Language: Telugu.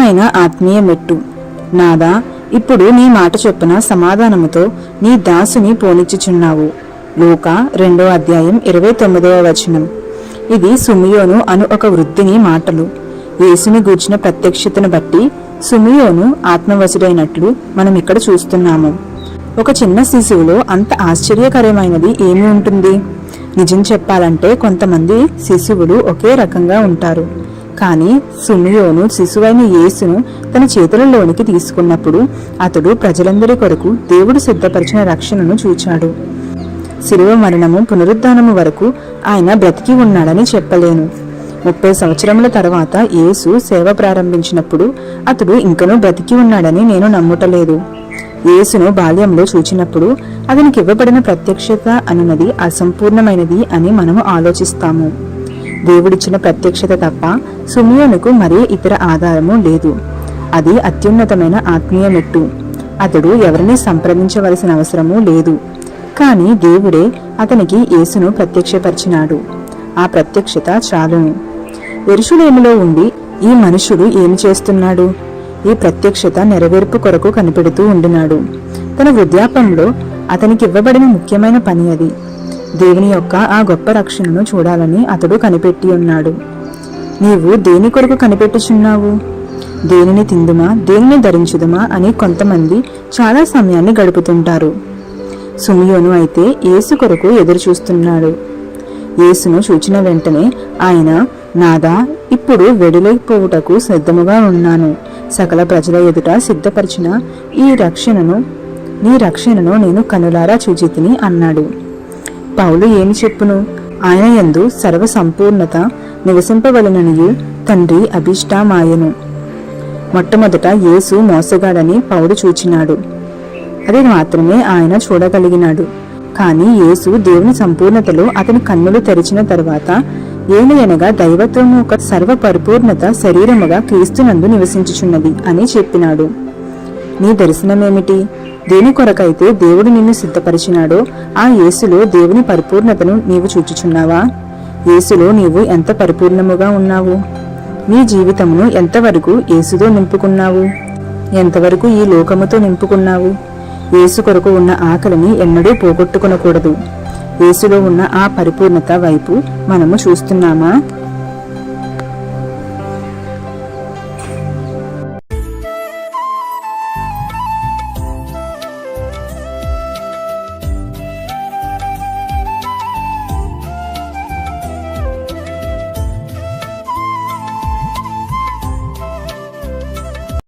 ముఖ్యమైన ఆత్మీయ మెట్టు. నాదా, ఇప్పుడు నీ మాట చొప్పున సమాధానముతో నీ దాసుని పోనిచ్చుచున్నావు. లూకా 2:29. ఇది సుమియోను అను ఒక వృద్ధిని మాటలు. యేసుని గూర్చిన ప్రత్యక్షతను బట్టి సుమియోను ఆత్మవశుడైనట్లు మనం ఇక్కడ చూస్తున్నాము. ఒక చిన్న శిశువులో అంత ఆశ్చర్యకరమైనది ఏమి ఉంటుంది? నిజం చెప్పాలంటే కొంతమంది శిశువులు ఒకే రకంగా ఉంటారు. కానీ సుమియోను శిశువైన యేసును తన చేతులలోనికి తీసుకున్నప్పుడు అతడు ప్రజలందరి కొరకు దేవుడు సిద్ధపరిచిన రక్షణను చూచాడు. శిలువ మరణము పునరుద్ధానము వరకు ఆయన బ్రతికి ఉన్నాడని చెప్పలేను. 30 సంవత్సరముల తర్వాత యేసు సేవ ప్రారంభించినప్పుడు అతడు ఇంకనూ బ్రతికి ఉన్నాడని నేను నమ్ముటలేదు. యేసును బాల్యంలో చూచినప్పుడు అతనికి ఇవ్వబడిన ప్రత్యక్షత అనున్నది అసంపూర్ణమైనది అని మనము ఆలోచిస్తాము. దేవుడిచ్చిన ప్రత్యక్షత తప్ప సుమియోనుకు మరే ఇతర ఆధారము లేదు. అది అత్యున్నతమైన ఆత్మీయ మెట్టు. అతడు ఎవరిని సంప్రదించవలసిన అవసరము లేదు. కానీ దేవుడే అతనికి యేసును ప్రత్యక్షపరిచినాడు. ఆ ప్రత్యక్షత చాలును. యెరూషలేములో ఉండి ఈ మనుషుడు ఏమి చేస్తున్నాడు? ఈ ప్రత్యక్షత నెరవేర్పు కొరకు కనిపెడుతూ ఉండినాడు. తన వృద్ధాపంలో అతనికి ఇవ్వబడిన ముఖ్యమైన పని అది. దేవుని యొక్క ఆ గొప్ప రక్షణను చూడాలని అతడు కనిపెట్టి ఉన్నాడు. నీవు దేని కొరకు కనిపెట్టుచున్నావు? దేనిని తిందుమా, దేనిని ధరించుదుమా అని కొంతమంది చాలా సమయాన్ని గడుపుతుంటారు. సుమియోను అయితే యేసు కొరకు ఎదురు చూస్తున్నాడు. యేసును చూచిన వెంటనే ఆయన, నాదా, ఇప్పుడు వెడిలేకపోవుటకు సిద్ధముగా ఉన్నాను. సకల ప్రజల ఎదుట సిద్ధపరిచిన నీ రక్షణను నేను కనులారా చూచితిని అన్నాడు. పౌలు ఏమి చెప్పును? ఆయన యందు సర్వ సంపూర్ణత నివసింపవలననియు తండ్రి అభిష్టమాయెను. మొట్టమొదట యేసు మోసగాడని పౌలు చూచినాడు. అది మాత్రమే ఆయన చూడగలిగినాడు. కానీ యేసు దేవుని సంపూర్ణతలో అతని కన్నులు తెరిచిన తర్వాత ఏలయనగా దైవత్వము ఒక సర్వ పరిపూర్ణత శరీరముగా క్రీస్తునందు నివసించుచున్నది అని చెప్పినాడు. నీ దర్శనమేమిటి? దేని కొరకైతే దేవుడు నిన్ను సిద్ధపరిచినాడో ఆ యేసులో దేవుని పరిపూర్ణతను నీవు చూచుచున్నావా? యేసులో నీవు ఎంత పరిపూర్ణముగా ఉన్నావు? నీ జీవితమును ఎంతవరకు యేసుతో నింపుకున్నావు? ఎంతవరకు ఈ లోకముతో నింపుకున్నావు? యేసు కొరకు ఉన్న ఆకలిని ఎన్నడూ పోగొట్టుకొనకూడదు. యేసులో ఉన్న ఆ పరిపూర్ణత వైపు మనము చూస్తున్నామా?